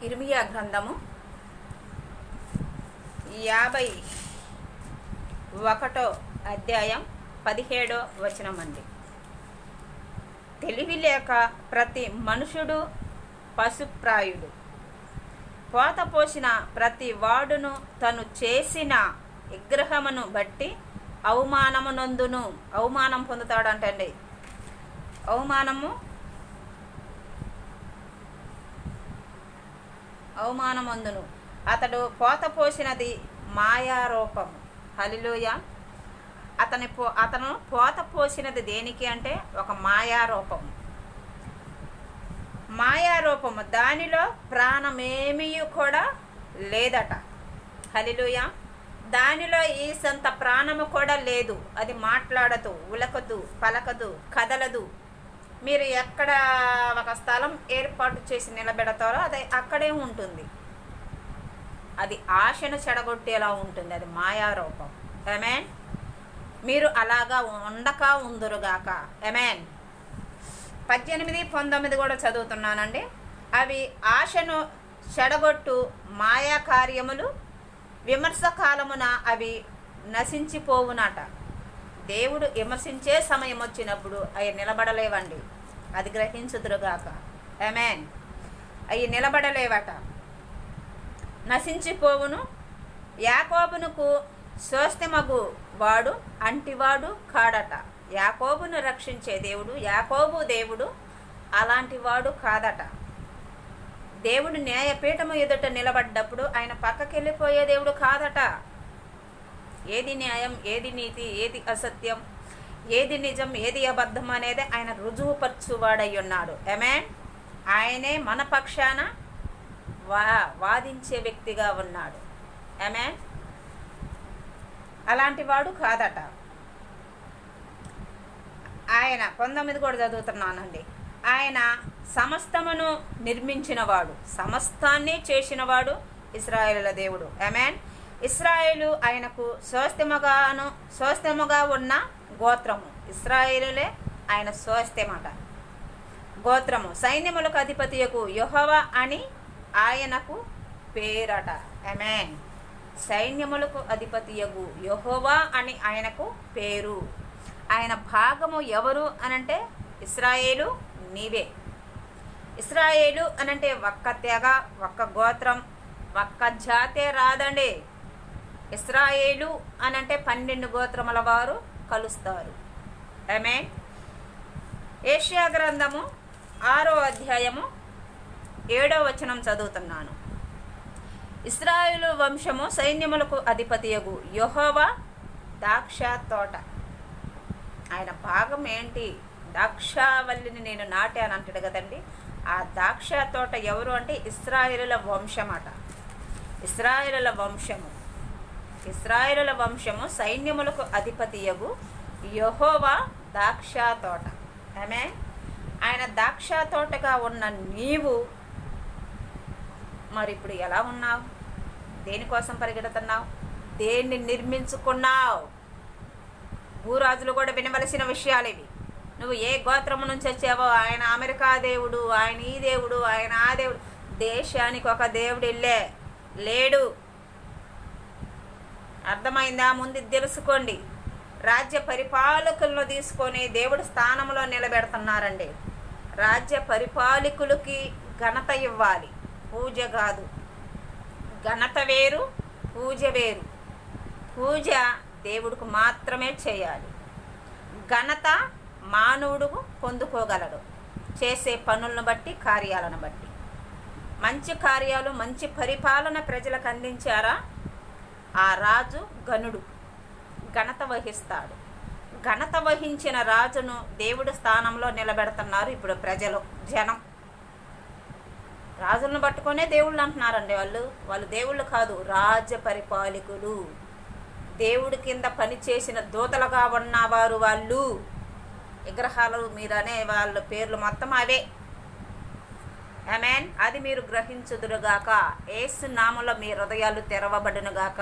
ఇర్మియా గ్రంథము 51 అధ్యాయం 17 వచనం అండి. తెలివి లేక ప్రతి మనుషుడు పశుప్రాయుడు, పోత పోసిన ప్రతి వాడును తను చేసిన విగ్రహమును బట్టి అవమానం పొందుతాడంటండి. అవమానమందును అతడు పోత పోసినది మాయారూపము. హల్లెలూయా. అతను పోత పోసినది దేనికి అంటే ఒక మాయారూపము. దానిలో ప్రాణమేమీ కూడా లేదట. హల్లెలూయా. దానిలో ఈ సంత ప్రాణము కూడా లేదు. అది మాట్లాడదు, ఉలకదు, పలకదు, కదలదు. మీరు ఎక్కడ ఒక స్థలం ఏర్పాటు చేసి నిలబెడతారో అది అక్కడే ఉంటుంది. అది ఆశను చెడగొట్టేలా ఉంటుంది. అది మాయారూపం. ఆమేన్. మీరు అలాగా ఉందురుగాక. ఆమేన్. 18, 19 కూడా చదువుతున్నానండి. అవి ఆశను చెడగొట్టు మాయా కార్యములు, విమర్శ కాలమున అవి నశించిపోవునట. దేవుడు విమర్శించే సమయం వచ్చినప్పుడు అవి నిలబడలేవండి. అది గ్రహించుదురుగాక. ఆమేన్. అవి నిలబడలేవట, నశించిపోవును. యాకోబునకు స్వస్థమగు వాడు అంటివాడు కాడట. యాకోబును రక్షించే దేవుడు, యాకోబు దేవుడు అలాంటి వాడు కాదట. దేవుడు న్యాయపీఠము ఎదుట నిలబడ్డప్పుడు ఆయన పక్కకి వెళ్ళిపోయే దేవుడు కాదట. ఏది న్యాయం, ఏది నీతి, ఏది అసత్యం, ఏది నిజం, ఏది అబద్ధం అనేది ఆయన రుజువుపరచువాడై ఉన్నాడు. ఆమేన్. ఆయనే మన పక్షాన వాదించే వ్యక్తిగా ఉన్నాడు. ఆమేన్. అలాంటి వాడు కాదట. ఆయన 19 కూడా చదువుతున్నానండి. ఆయన సమస్తమును నిర్మించినవాడు, సమస్తాన్ని చేసినవాడు ఇశ్రాయేలుల దేవుడు. ఆమేన్. ఇశ్రాయేలు ఆయనకు స్వస్థముగా ఉన్న గోత్రము. ఇశ్రాయేలులే ఆయన స్వస్థమట, గోత్రము. సైన్యములకు అధిపతియకు యెహోవా అని ఆయనకు పేరట. ఆమేన్. సైన్యములకు అధిపతియగు యెహోవా అని ఆయనకు పేరు. ఆయన భాగము ఎవరు అనంటే ఇశ్రాయేలు నీవే. ఇశ్రాయేలు అనంటే ఒక్క తెగ, ఒక్క గోత్రం, ఒక్క జాతే రాదండి. ఇశ్రాయేలు అనంటే 12 గోత్రముల వారు కలుస్తారు. ఆమేన్. యెషయా గ్రంథము 6వ అధ్యాయము 7వ వచనం చదువుతున్నాను. ఇశ్రాయేలు వంశము సైన్యములకు అధిపతియగు యెహోవా ద్రాక్ష తోట. ఆయన భాగం ఏంటి? ద్రాక్షావల్లిని నేను నాటాను అంటాడు కదండి. ఆ ద్రాక్ష తోట ఎవరు అంటే ఇశ్రాయేలుల వంశమట. ఇశ్రాయేలుల వంశము సైన్యములకు అధిపతియగు యెహోవా ద్రాక్ష తోట. ఆమె ఆయన ద్రాక్ష తోటగా ఉన్న నీవు మరి ఇప్పుడు ఎలా ఉన్నావు? దేనికోసం పరిగెడుతున్నావు? దేన్ని నిర్మించుకున్నావు? భూరాజులు కూడా వినవలసిన విషయాలు ఇవి. నువ్వు ఏ గోత్రము నుంచి వచ్చావో, ఆయన అమెరికా దేవుడు, ఆయన ఈ దేవుడు, ఆయన ఆ దేవుడు. దేశానికి ఒక దేవుడు లేడు. అర్థమైందా? ముందు తెలుసుకోండి. రాజ్య పరిపాలకులను తీసుకొని దేవుడు స్థానంలో నిలబెడుతున్నారండి. రాజ్య పరిపాలకులకి ఘనత ఇవ్వాలి, పూజ కాదు. ఘనత వేరు, పూజ వేరు. పూజ దేవుడికి మాత్రమే చేయాలి. ఘనత మానవుడు పొందుకోగలడు చేసే పనులను బట్టి, కార్యాలను బట్టి. మంచి కార్యాలు, మంచి పరిపాలన ప్రజలకు అందించారా, ఆ రాజు ఘనుడు, ఘనత వహిస్తాడు. ఘనత వహించిన రాజును దేవుడి స్థానంలో నిలబెడుతున్నారు ఇప్పుడు జనం. రాజులను పట్టుకొనే దేవుళ్ళు అంటున్నారండి. వాళ్ళు దేవుళ్ళు కాదు, రాజ్య పరిపాలకులు. దేవుడి కింద పనిచేసిన దూతలుగా ఉన్నవారు వాళ్ళు. విగ్రహాలు మీరనే వాళ్ళ పేర్లు మొత్తం అవే. ఆమేన్. అది మీరు గ్రహించుదురుగాక. యేసు నామములో మీ హృదయాలు తెరవబడునుగాక.